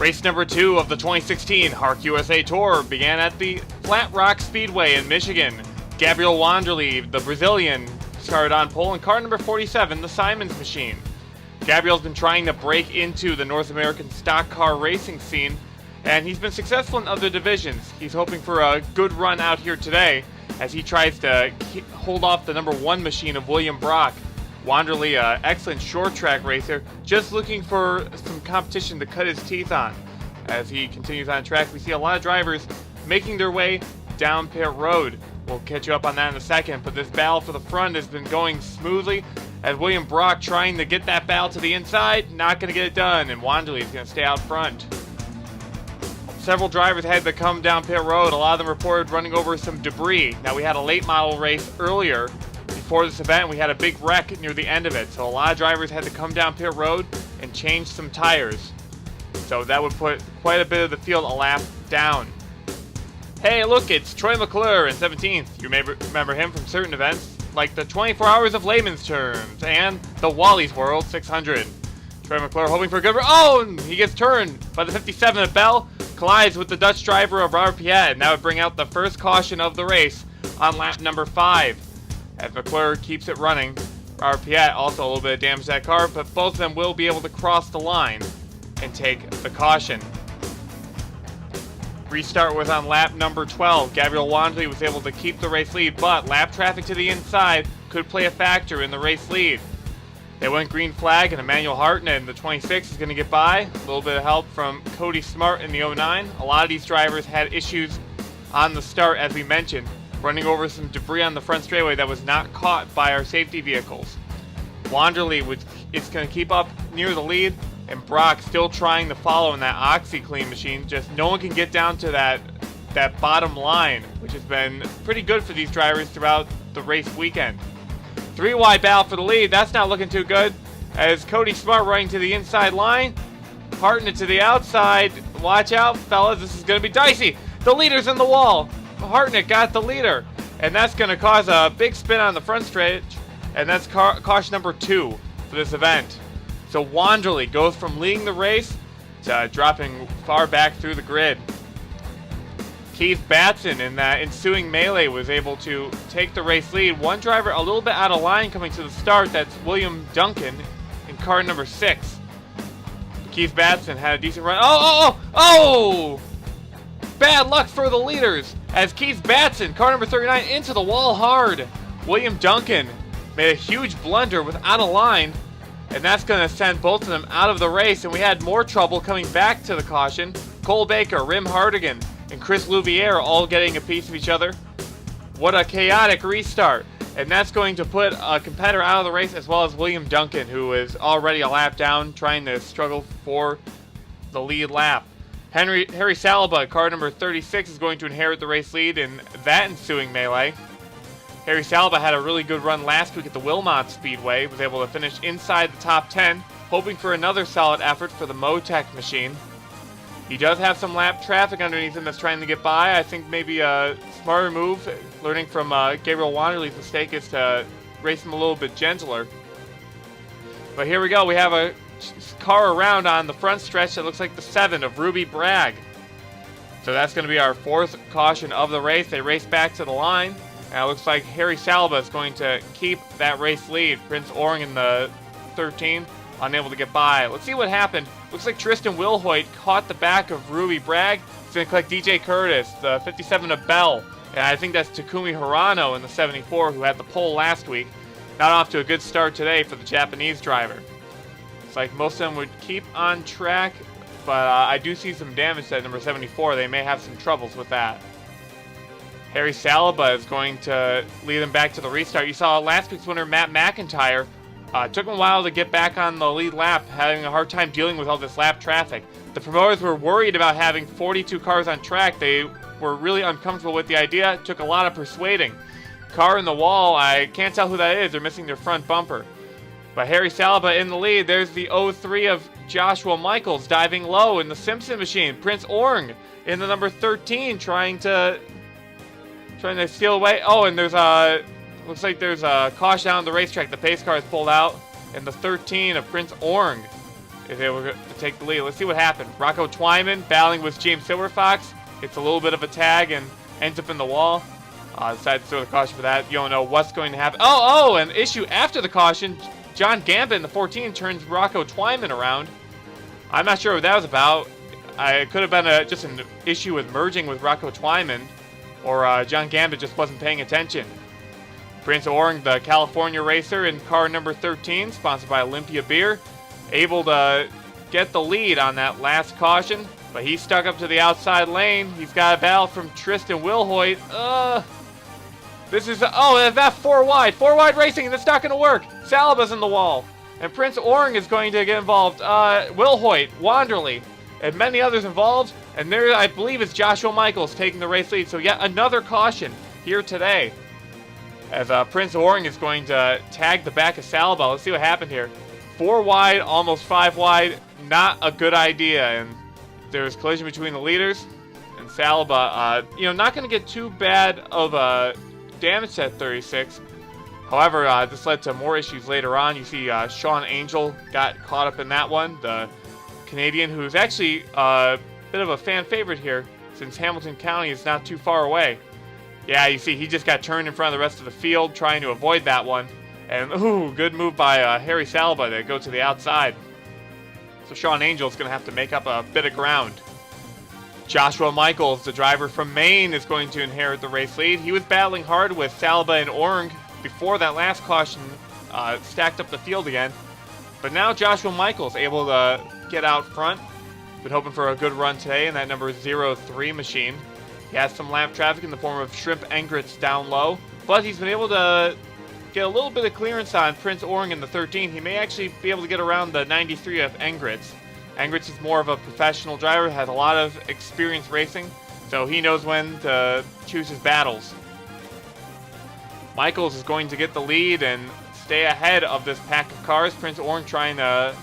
Race number 2 of the 2016 HARC USA Tour began at the Flat Rock Speedway in Michigan. Gabriel Wanderley, the Brazilian, started on pole in car number 47, the Simons machine. Gabriel's been trying to break into the North American stock car racing scene, and he's been successful in other divisions. He's hoping for a good run out here today as he tries to hold off the number 1 machine of William Brock. Wanderley, an excellent short track racer, just looking for some competition to cut his teeth on. As he continues on track, we see a lot of drivers making their way down pit road. We'll catch you up on that in a second, but this battle for the front has been going smoothly as William Brock trying to get that battle to the inside, not going to get it done, and Wanderley is going to stay out front. Several drivers had to come down pit road. A lot of them reported running over some debris. Now, we had a late model race earlier. Before this event, we had a big wreck near the end of it, so a lot of drivers had to come down pit road and change some tires. So that would put quite a bit of the field a lap down. Hey, look, it's Troy McClure in 17th. You may remember him from certain events, like the 24 Hours of Layman's Terms and the Wally's World 600. Troy McClure hoping for a good run. Oh, and he gets turned by the 57 at Bell, collides with the Dutch driver of Robert Piet, and that would bring out the first caution of the race on lap number 5. As McClure keeps it running, Robert Piet also a little bit of damage to that car, but both of them will be able to cross the line and take the caution. Restart was on lap number 12. Gabriel Wanderley was able to keep the race lead, but lap traffic to the inside could play a factor in the race lead. They went green flag, and Emmanuel Hartnett in the 26 is going to get by. A little bit of help from Cody Smart in the 09. A lot of these drivers had issues on the start, as we mentioned, running over some debris on the front straightaway that was not caught by our safety vehicles. Wanderley is going to keep up near the lead, and Brock still trying to follow in that OxyClean machine. Just no one can get down to that bottom line, which has been pretty good for these drivers throughout the race weekend. 3-wide battle for the lead. That's not looking too good, as Cody Smart running to the inside line. Hartnett to the outside. Watch out, fellas. This is going to be dicey. The leader's in the wall. Hartnett got the leader, and that's going to cause a big spin on the front stretch, and that's caution number 2 for this event. So Wanderley goes from leading the race to dropping far back through the grid. Keith Batson in that ensuing melee was able to take the race lead. One driver a little bit out of line coming to the start, that's William Duncan in car number 6. Keith Batson had a decent run. Oh! Bad luck for the leaders as Keith Batson, car number 39, into the wall hard. William Duncan made a huge blunder with out of line, and that's going to send both of them out of the race, and we had more trouble coming back to the caution. Cole Baker, Rim Hardigan, and Chris Louviere all getting a piece of each other. What a chaotic restart, and that's going to put a competitor out of the race, as well as William Duncan, who is already a lap down, trying to struggle for the lead lap. Harry Salaba, car number 36, is going to inherit the race lead in that ensuing melee. Harry Salaba had a really good run last week at the Wilmot Speedway, was able to finish inside the top 10, hoping for another solid effort for the Motec machine. He does have some lap traffic underneath him that's trying to get by. I think maybe a smarter move, learning from Gabriel Wanderley's mistake, is to race him a little bit gentler. But here we go, we have a car around on the front stretch that looks like the 7 of Ruby Bragg. So that's going to be our 4th caution of the race. They race back to the line, and it looks like Harry Salaba is going to keep that race lead. Prince Oring in the 13, unable to get by. Let's see what happened. Looks like Tristan Wilhoit caught the back of Ruby Bragg. It's going to collect DJ Curtis, the 57 of Bell, and I think that's Takumi Hirano in the 74 who had the pole last week. Not off to a good start today for the Japanese driver. It's like most of them would keep on track, but I do see some damage to number 74. They may have some troubles with that. Harry Salaba is going to lead them back to the restart. You saw last week's winner, Matt McIntyre. Took him a while to get back on the lead lap, having a hard time dealing with all this lap traffic. The promoters were worried about having 42 cars on track. They were really uncomfortable with the idea. It took a lot of persuading. Car in the wall, I can't tell who that is. They're missing their front bumper. But Harry Salaba in the lead. There's the 03 of Joshua Michaels diving low in the Simpson machine. Prince Oring in the number 13 trying to steal away. Oh, and there's looks like there's a caution out on the racetrack. The pace car is pulled out, and the 13 of Prince Oring is able to take the lead. Let's see what happened. Rocco Twyman battling with James Silverfox. It's a little bit of a tag and ends up in the wall. Decided to throw the caution for that. You don't know what's going to happen. Oh, an issue after the caution. John Gambit in the 14 turns Rocco Twyman around. I'm not sure what that was about. It could have been just an issue with merging with Rocco Twyman, or John Gambit just wasn't paying attention. Prince Oring, the California racer, in car number 13, sponsored by Olympia Beer, able to get the lead on that last caution, but he stuck up to the outside lane. He's got a battle from Tristan Wilhoit. This is, that's 4 wide. 4 wide racing, and it's not going to work. Saliba's in the wall, and Prince Oring is going to get involved. Wilhoit, Wanderley, and many others involved, and there, I believe, is Joshua Michaels taking the race lead. So yet another caution here today, as Prince Oring is going to tag the back of Saliba. Let's see what happened here. 4 wide, almost 5 wide, not a good idea, and there's collision between the leaders, and Saliba, not going to get too bad of a damage to that 36. However, this led to more issues later on. You see Sean Angel got caught up in that one, the Canadian, who's actually a bit of a fan favorite here, since Hamilton County is not too far away. Yeah, you see he just got turned in front of the rest of the field, trying to avoid that one. And, good move by Harry Saliba to go to the outside. So Sean Angel is going to have to make up a bit of ground. Joshua Michaels, the driver from Maine, is going to inherit the race lead. He was battling hard with Saliba and Oring before that last caution stacked up the field again. But now Joshua Michaels able to get out front. Been hoping for a good run today in that number 03 machine. He has some lap traffic in the form of Shrimp Engrits down low, but he's been able to get a little bit of clearance on Prince Oring in the 13. He may actually be able to get around the 93 of Engrits. Engrits is more of a professional driver, has a lot of experience racing, so he knows when to choose his battles. Michaels is going to get the lead and stay ahead of this pack of cars. Prince Oring trying to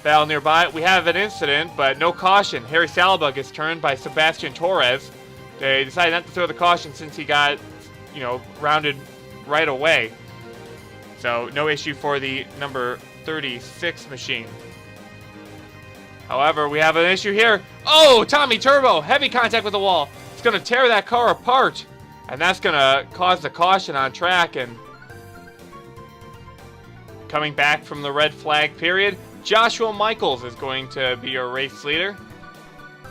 battle nearby. We have an incident, but no caution. Harry Saliba gets turned by Sebastian Torres. They decided not to throw the caution since he got, rounded right away. So no issue for the number 36 machine. However, we have an issue here. Oh, Tommy Turbo, heavy contact with the wall. It's going to tear that car apart, and that's going to cause the caution on track. And coming back from the red flag period, Joshua Michaels is going to be your race leader.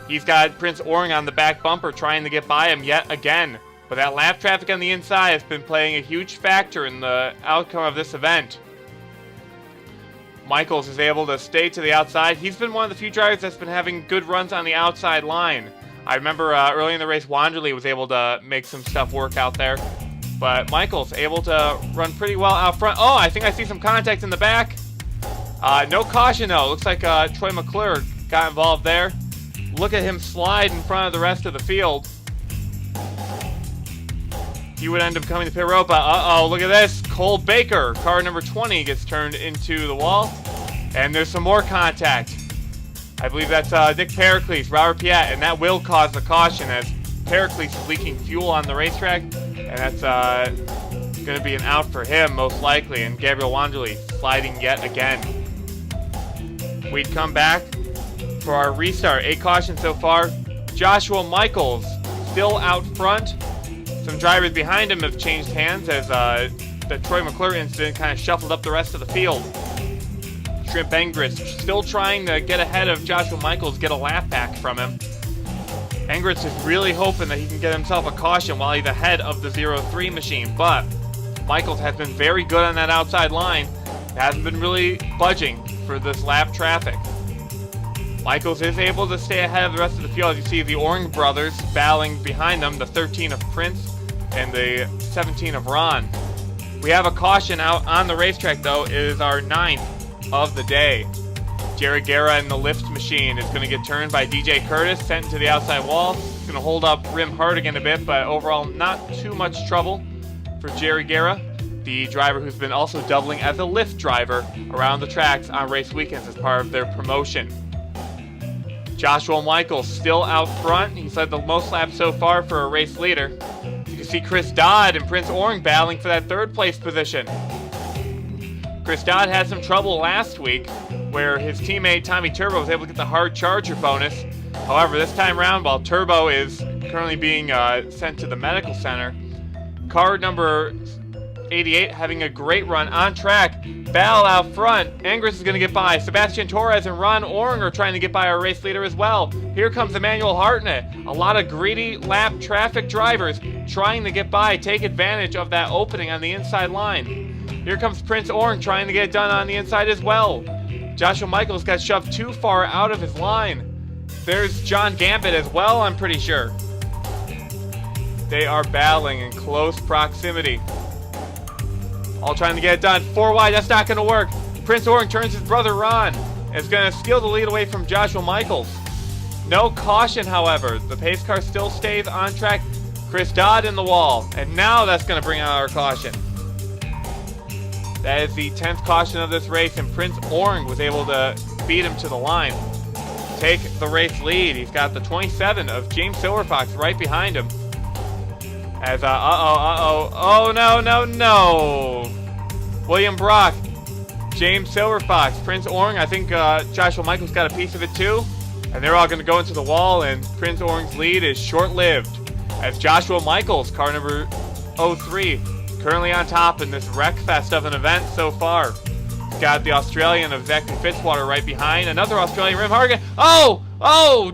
He's got Prince Oring on the back bumper trying to get by him yet again. But that lap traffic on the inside has been playing a huge factor in the outcome of this event. Michaels is able to stay to the outside. He's been one of the few drivers that's been having good runs on the outside line. I remember early in the race, Wanderley was able to make some stuff work out there. But Michaels able to run pretty well out front. Oh, I think I see some contact in the back. No caution though. Looks like Troy McClure got involved there. Look at him slide in front of the rest of the field. He would end up coming to pit road, but look at this. Cole Baker, car number 20, gets turned into the wall. And there's some more contact. I believe that's Nick Pericles, Robert Piat, and that will cause the caution as Pericles is leaking fuel on the racetrack. And that's going to be an out for him, most likely. And Gabriel Wanderley sliding yet again. We'd come back for our restart. 8 cautions so far. Joshua Michaels still out front. Some drivers behind him have changed hands as the Troy McClure incident kind of shuffled up the rest of the field. Shrimp Engrits still trying to get ahead of Joshua Michaels, get a lap back from him. Engrits is really hoping that he can get himself a caution while he's ahead of the 03 machine, but Michaels has been very good on that outside line. Hasn't been really budging for this lap traffic. Michaels is able to stay ahead of the rest of the field. As you see the Oring brothers battling behind them, the 13 of Prince and the 17 of Ron. We have a caution out on the racetrack though. It is our 9th of the day. Jerry Guerra in the lift machine is going to get turned by DJ Curtis, sent into the outside wall. He's going to hold up Rim Hardigan a bit, but overall not too much trouble for Jerry Guerra, the driver who's been also doubling as a lift driver around the tracks on race weekends as part of their promotion. Joshua Michaels still out front. He's led the most laps so far for a race leader. You can see Chris Dodd and Prince Oring battling for that 3rd place position. Chris Dodd had some trouble last week where his teammate Tommy Turbo was able to get the hard charger bonus. However, this time around, while Turbo is currently being sent to the medical center, car number 88 having a great run on track. Battle out front. Angris is going to get by. Sebastian Torres and Ron Oring are trying to get by our race leader as well. Here comes Emmanuel Hartnett. A lot of greedy lap traffic drivers trying to get by, take advantage of that opening on the inside line. Here comes Prince Oring trying to get it done on the inside as well. Joshua Michaels got shoved too far out of his line. There's John Gambit as well, I'm pretty sure. They are battling in close proximity. All trying to get it done. 4 wide, that's not going to work. Prince Oring turns his brother Ron. Is going to steal the lead away from Joshua Michaels. No caution, however. The pace car still stays on track. Chris Dodd in the wall. And now that's going to bring out our caution. That is the 10th caution of this race, and Prince Oring was able to beat him to the line. Take the race lead. He's got the 27 of James Silverfox right behind him. As, oh, no. William Brock, James Silverfox, Prince Oring, I think Joshua Michaels got a piece of it too. And they're all going to go into the wall, and Prince Oring's lead is short-lived. As Joshua Michaels, car number 03, currently on top in this wreckfest of an event so far. He's got the Australian of Zachary Fitzwater right behind. Another Australian, Rim Hargan. Oh,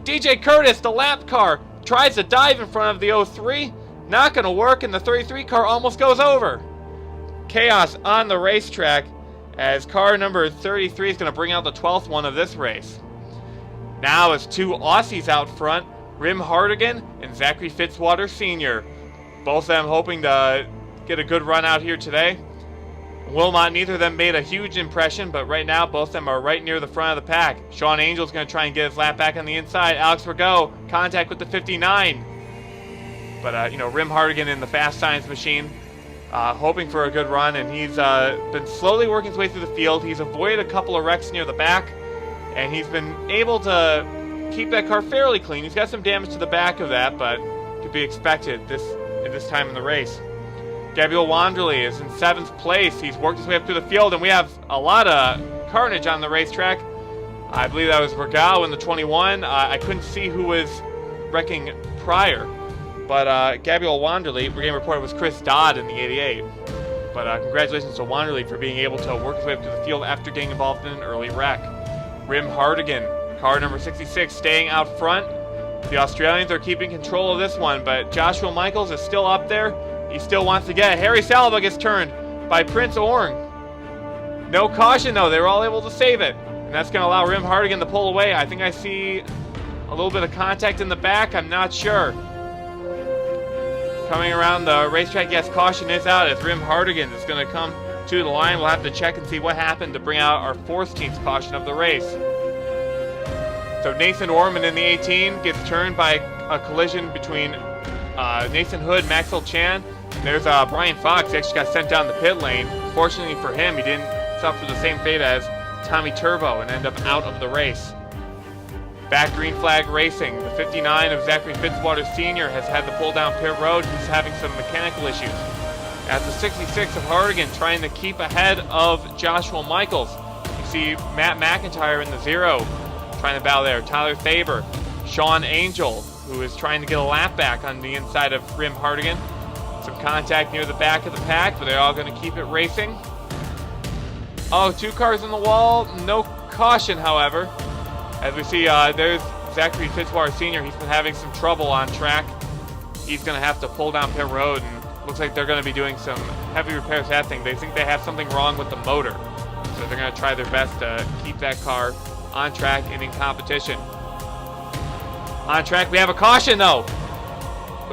DJ Curtis, the lap car, tries to dive in front of the 03. Not going to work, and the 33 car almost goes over. Chaos on the racetrack as car number 33 is going to bring out the 12th one of this race. Now it's 2 Aussies out front, Rim Hardigan and Zachary Fitzwater Sr. Both of them hoping to get a good run out here today. Wilmot, neither of them made a huge impression, but right now both of them are right near the front of the pack. Sean Angel's going to try and get his lap back on the inside. Alex Rago, contact with the 59. But, Rim Hardigan in the Fast Science machine, hoping for a good run, and he's been slowly working his way through the field. He's avoided a couple of wrecks near the back, and he's been able to keep that car fairly clean. He's got some damage to the back of that, but could be expected at this time in the race. Gabriel Wanderley is in 7th place. He's worked his way up through the field, and we have a lot of carnage on the racetrack. I believe that was Vergao in the 21. I couldn't see who was wrecking prior. But Gabriel Wanderley, we're getting reported, was Chris Dodd in the 88. But congratulations to Wanderley for being able to work his way up to the field after getting involved in an early wreck. Rim Hardigan, car number 66, staying out front. The Australians are keeping control of this one, but Joshua Michaels is still up there. He still wants to get it. Harry Salva gets turned by Prince Oring. No caution, though. They were all able to save it. And that's going to allow Rim Hardigan to pull away. I think I see a little bit of contact in the back. I'm not sure. Coming around the racetrack, yes, caution is out as Rim Hardigan is going to come to the line. We'll have to check and see what happened to bring out our 14th caution of the race. So Nathan Orman in the 18 gets turned by a collision between Nathan Hood, Maxwell Chan. There's Brian Fox. He actually got sent down the pit lane. Fortunately for him, he didn't suffer the same fate as Tommy Turbo and end up out of the race. Back green flag racing. The 59 of Zachary Fitzwater Sr. has had to pull down pit road. He's having some mechanical issues. At the 66 of Hardigan trying to keep ahead of Joshua Michaels. You see Matt McIntyre in the 0 trying to battle there. Tyler Faber. Sean Angel, who is trying to get a lap back on the inside of Rim Hardigan. Some contact near the back of the pack, but they're all going to keep it racing. Oh, 2 cars in the wall. No caution, however. As we see, there's Zachary Fitzwater Sr. He's been having some trouble on track. He's going to have to pull down pit road, and looks like they're going to be doing some heavy repairs to that thing. They think they have something wrong with the motor, so they're going to try their best to keep that car on track and in competition. On track, we have a caution, though.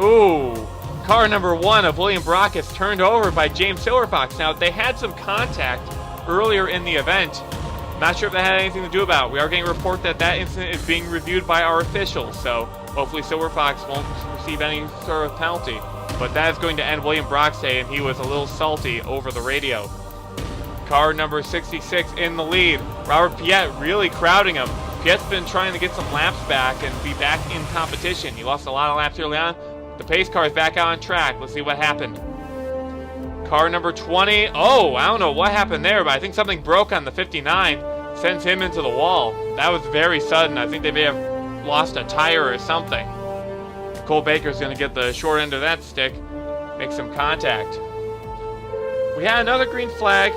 Ooh, car number 1 of William Brock is turned over by James Silverfox. Now, they had some contact earlier in the event. Not sure if that had anything to do about it. We are getting a report that that incident is being reviewed by our officials, so hopefully Silverfox won't receive any sort of penalty. But that is going to end William Brock's day, and he was a little salty over the radio. Car number 66 in the lead. Robert Piet really crowding him. Piet's been trying to get some laps back and be back in competition. He lost a lot of laps early on. The pace car is back out on track. Let's see what happened. Car number 20. Oh, I don't know what happened there, but I think something broke on the 59. Sends him into the wall. That was very sudden. I think they may have lost a tire or something. Cole Baker's going to get the short end of that stick. Make some contact. We had another green flag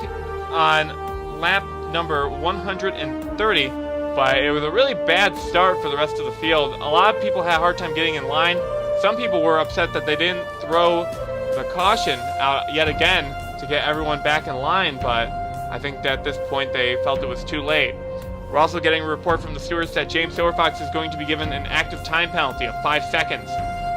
on lap number 130, but it was a really bad start for the rest of the field. A lot of people had a hard time getting in line. Some people were upset that they didn't throw the caution out yet again to get everyone back in line, but I think that at this point they felt it was too late. We're also getting a report from the stewards that James Silverfox is going to be given an active time penalty of 5 seconds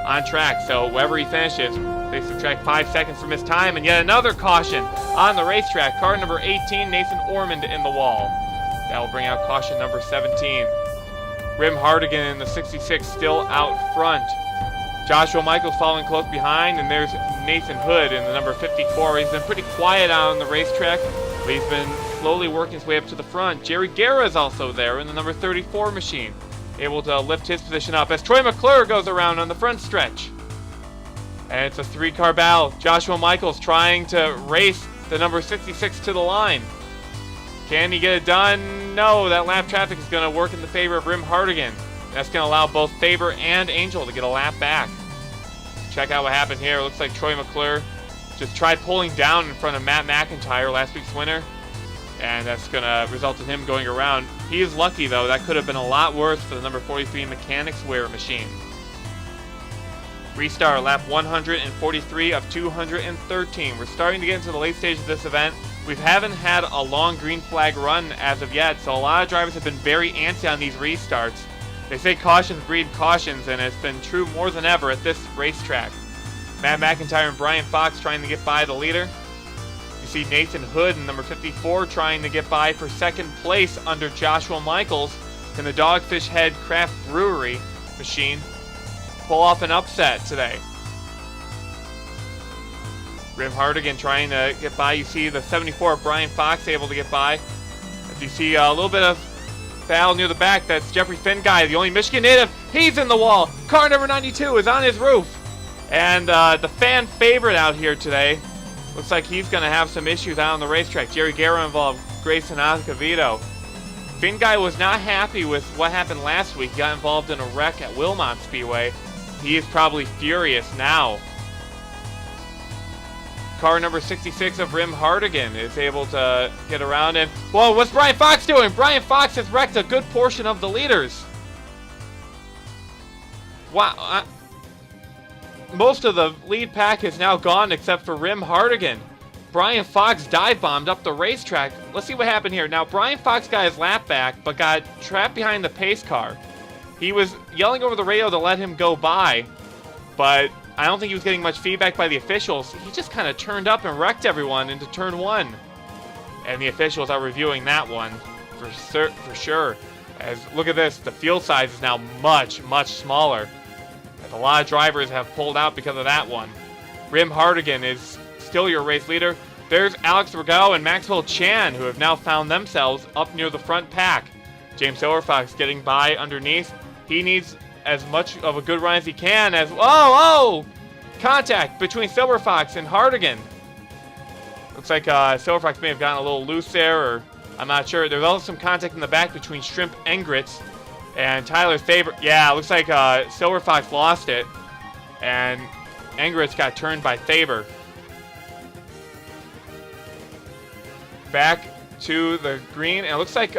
on track. So wherever he finishes, they subtract 5 seconds from his time, and yet another caution on the racetrack. Car number 18, Nathan Ormond in the wall. That will bring out caution number 17. Rim Hardigan in the 66 still out front. Joshua Michaels following close behind, and there's Nathan Hood in the number 54. He's been pretty quiet out on the racetrack, but he's been slowly working his way up to the front. Jerry Guerra is also there in the number 34 machine, able to lift his position up as Troy McClure goes around on the front stretch. And it's a 3-car battle. Joshua Michaels trying to race the number 66 to the line. Can he get it done? No, that lap traffic is going to work in the favor of Rim Hardigan. That's going to allow both Faber and Angel to get a lap back. Check out what happened here. It looks like Troy McClure just tried pulling down in front of Matt McIntyre, last week's winner, and that's going to result in him going around. He is lucky, though. That could have been a lot worse for the number 43 Mechanics Wear machine. Restart lap 143 of 213. We're starting to get into the late stage of this event. We haven't had a long green flag run as of yet, so a lot of drivers have been very antsy on these restarts. They say cautions breed cautions, and it's been true more than ever at this racetrack. Matt McIntyre and Brian Fox trying to get by the leader. You see Nathan Hood in number 54 trying to get by for second place under Joshua Michaels. Can the Dogfish Head Craft Brewery machine pull off an upset today? Rim Hardigan trying to get by. You see the 74 Brian Fox able to get by. As you see a little bit of battle near the back, that's Jeffrey Finguy, the only Michigan native. He's in the wall. Car number 92 is on his roof. And the fan favorite out here today, looks like he's going to have some issues out on the racetrack. Jerry Guerra involved, Grayson Acevedo. Finguy was not happy with what happened last week. He got involved in a wreck at Wilmot Speedway. He is probably furious now. Car number 66 of Rim Hardigan is able to get around him. Whoa, what's Brian Fox doing? Brian Fox has wrecked a good portion of the leaders. Wow. Most of the lead pack is now gone except for Rim Hardigan. Brian Fox dive bombed up the racetrack. Let's see what happened here. Now, Brian Fox got his lap back, but got trapped behind the pace car. He was yelling over the radio to let him go by, but I don't think he was getting much feedback by the officials. He just kind of turned up and wrecked everyone into turn 1. And the officials are reviewing that one for sure. As look at this, the field size is now much, much smaller. As a lot of drivers have pulled out because of that one. Rim Hardigan is still your race leader. There's Alex Regal and Maxwell Chan, who have now found themselves up near the front pack. James Silverfox getting by underneath. He needs as much of a good run as he can as... Oh! Contact between Silverfox and Hardigan. Looks like Silverfox may have gotten a little loose there, or I'm not sure. There's also some contact in the back between Shrimp and Grits and Tyler Faber. Yeah, looks like Silverfox lost it, and Engritz got turned by Faber. Back to the green, and it looks like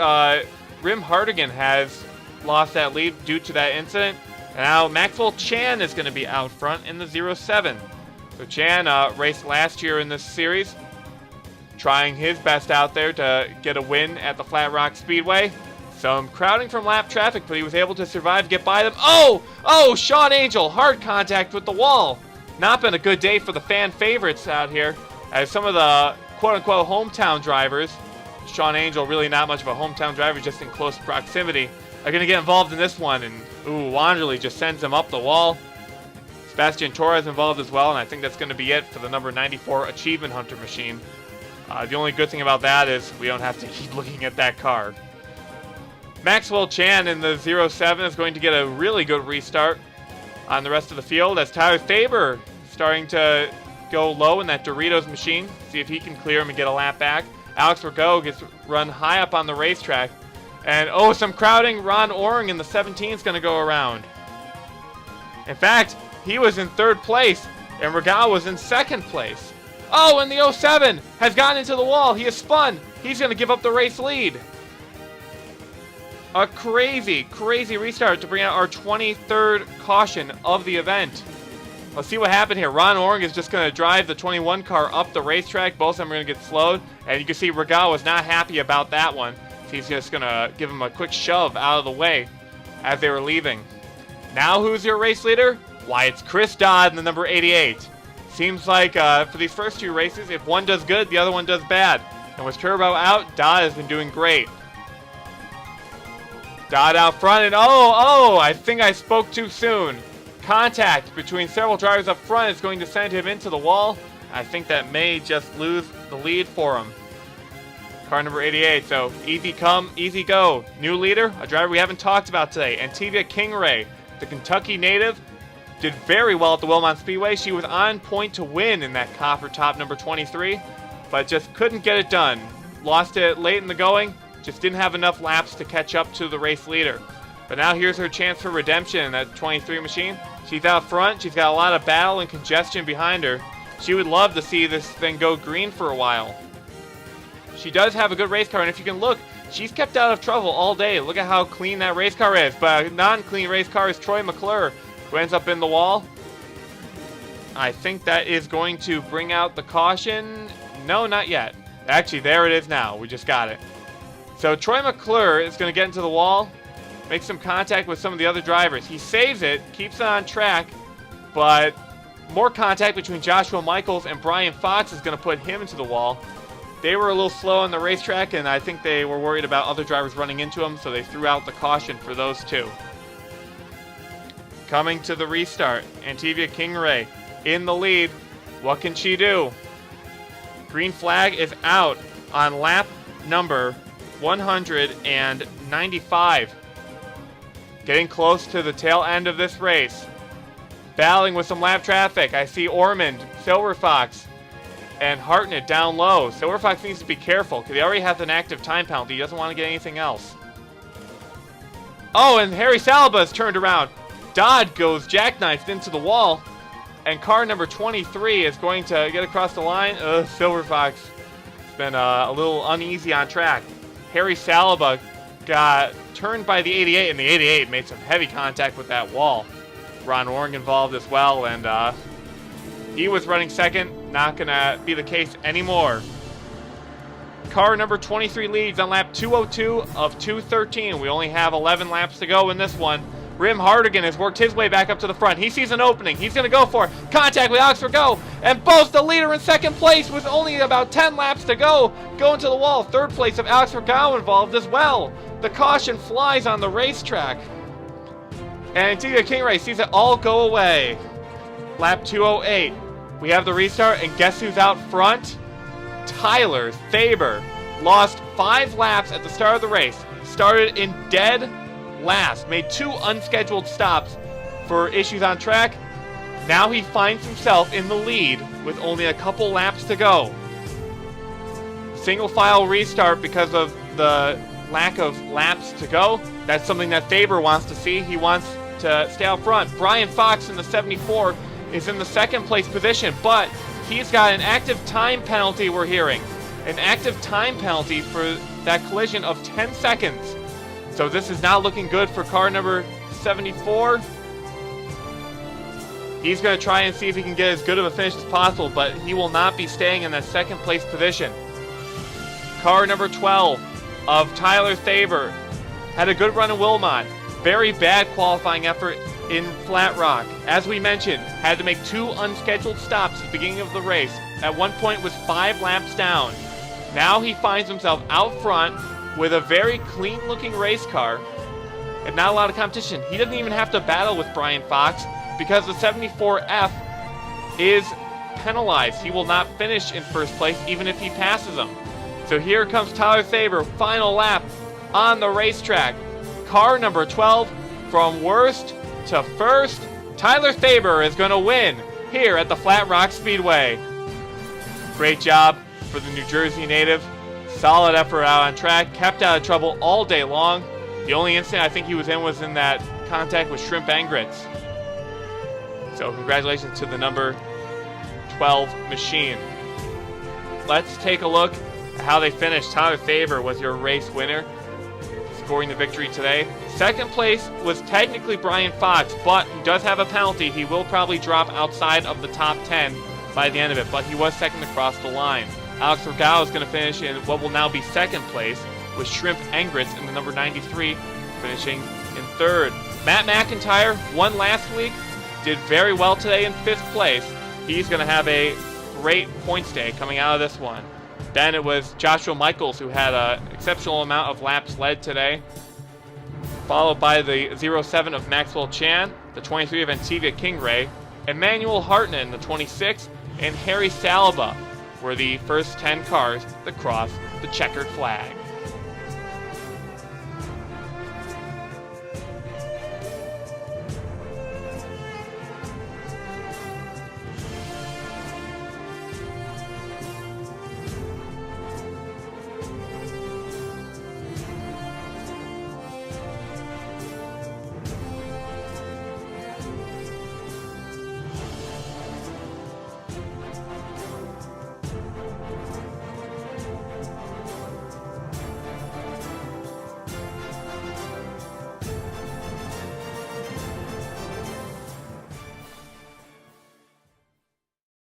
Rim Hardigan has lost that lead due to that incident. And now Maxwell Chan is going to be out front in the 07. So Chan raced last year in this series, trying his best out there to get a win at the Flat Rock Speedway. Some crowding from lap traffic, but he was able to survive, get by them. Oh, Sean Angel, hard contact with the wall. Not been a good day for the fan favorites out here, as some of the quote-unquote hometown drivers, Sean Angel, really not much of a hometown driver, just in close proximity, are going to get involved in this one, and Wanderley just sends him up the wall. Sebastian Torres involved as well, and I think that's going to be it for the number 94 Achievement Hunter machine. The only good thing about that is we don't have to keep looking at that car. Maxwell Chan in the 07 is going to get a really good restart on the rest of the field, as Tyler Faber starting to go low in that Doritos machine, see if he can clear him and get a lap back. Alex Rago gets run high up on the racetrack. And oh, some crowding. Ron Oring in the 17 is going to go around. In fact, he was in 3rd place, and Rago was in 2nd place. Oh, and the 07 has gotten into the wall. He has spun. He's going to give up the race lead. A crazy, crazy restart to bring out our 23rd caution of the event. Let's see what happened here. Ron Oring is just going to drive the 21 car up the racetrack. Both of them are going to get slowed. And you can see Rago was not happy about that one. He's just going to give him a quick shove out of the way as they were leaving. Now who's your race leader? Why, it's Chris Dodd in the number 88. Seems like for these first 2 races, if one does good, the other one does bad. And with Turbo out, Dodd has been doing great. Dodd out front, and I think I spoke too soon. Contact between several drivers up front is going to send him into the wall. I think that may just lose the lead for him. Car number 88, so easy come, easy go. New leader, a driver we haven't talked about today, Antivia Kingray, the Kentucky native, did very well at the Wilmot Speedway. She was on point to win in that copper top number 23, but just couldn't get it done. Lost it late in the going, just didn't have enough laps to catch up to the race leader. But now here's her chance for redemption in that 23 machine. She's out front, she's got a lot of battle and congestion behind her. She would love to see this thing go green for a while. She does have a good race car, and if you can look, she's kept out of trouble all day. Look at how clean that race car is. But a non-clean race car is Troy McClure, who ends up in the wall. I think that is going to bring out the caution. No, not yet. Actually, there it is now. We just got it. So Troy McClure is going to get into the wall, make some contact with some of the other drivers. He saves it, keeps it on track, but more contact between Joshua Michaels and Brian Fox is going to put him into the wall. They were a little slow on the racetrack, and I think they were worried about other drivers running into them, so they threw out the caution for those 2. Coming to the restart, Antivia Kingray in the lead. What can she do? Green flag is out on lap number 195. Getting close to the tail end of this race. Battling with some lap traffic. I see Ormond, Silver Fox, and Hartnett down low. Silver Fox needs to be careful because he already has an active time penalty. He doesn't want to get anything else. Oh, and Harry Salaba is turned around. Dodd goes jackknifed into the wall. And car number 23 is going to get across the line. Silver Fox has been a little uneasy on track. Harry Salaba got turned by the 88, and the 88 made some heavy contact with that wall. Ron Oring involved as well, and he was running second. Not going to be the case anymore. Car number 23 leads on lap 202 of 213. We only have 11 laps to go in this one. Rim Hardigan has worked his way back up to the front. He sees an opening. He's going to go for it. Contact with Alex Rago. And both the leader in 2nd place with only about 10 laps to go. Going to the wall. 3rd place of Alex Rago involved as well. The caution flies on the racetrack. And Antigua Kingray sees it all go away. Lap 208. We have the restart, and guess who's out front? Tyler Thaber. Lost 5 laps at the start of the race. Started in dead last. Made 2 unscheduled stops for issues on track. Now he finds himself in the lead with only a couple laps to go. Single file restart because of the lack of laps to go. That's something that Thaber wants to see. He wants to stay out front. Brian Fox in the 74 is in the 2nd place position, but he's got an active time penalty we're hearing. An active time penalty for that collision of 10 seconds. So this is not looking good for car number 74. He's going to try and see if he can get as good of a finish as possible, but he will not be staying in that 2nd place position. Car number 12 of Tyler Thaber had a good run in Wilmot. Very bad qualifying effort in Flat Rock. As we mentioned, had to make 2 unscheduled stops at the beginning of the race. At one point was 5 laps down. Now he finds himself out front with a very clean looking race car and not a lot of competition. He doesn't even have to battle with Brian Fox because the 74F is penalized. He will not finish in 1st place even if he passes him. So here comes Tyler Thaber, final lap on the racetrack. Car number 12, from worst to first, Tyler Thaber is going to win here at the Flat Rock Speedway. Great job for the New Jersey native. Solid effort out on track. Kept out of trouble all day long. The only incident I think he was in that contact with shrimp and grits. So congratulations to the number 12 machine. Let's take a look at how they finished. Tyler Faber was your race winner, scoring the victory today. Second place was technically Brian Fox, but he does have a penalty. He will probably drop outside of the top 10 by the end of it, but he was second across the line. Alex Regalo is going to finish in what will now be second place, with Shrimp and Grits in the number 93, finishing in third. Matt McIntyre won last week, did very well today in 5th place. He's going to have a great points day coming out of this one. Then it was Joshua Michaels who had an exceptional amount of laps led today, followed by the 07 of Maxwell Chan, the 23 of Antivia Kingray, Emmanuel Hartnan, the 26, and Harry Salaba were the first 10 cars that crossed the checkered flag.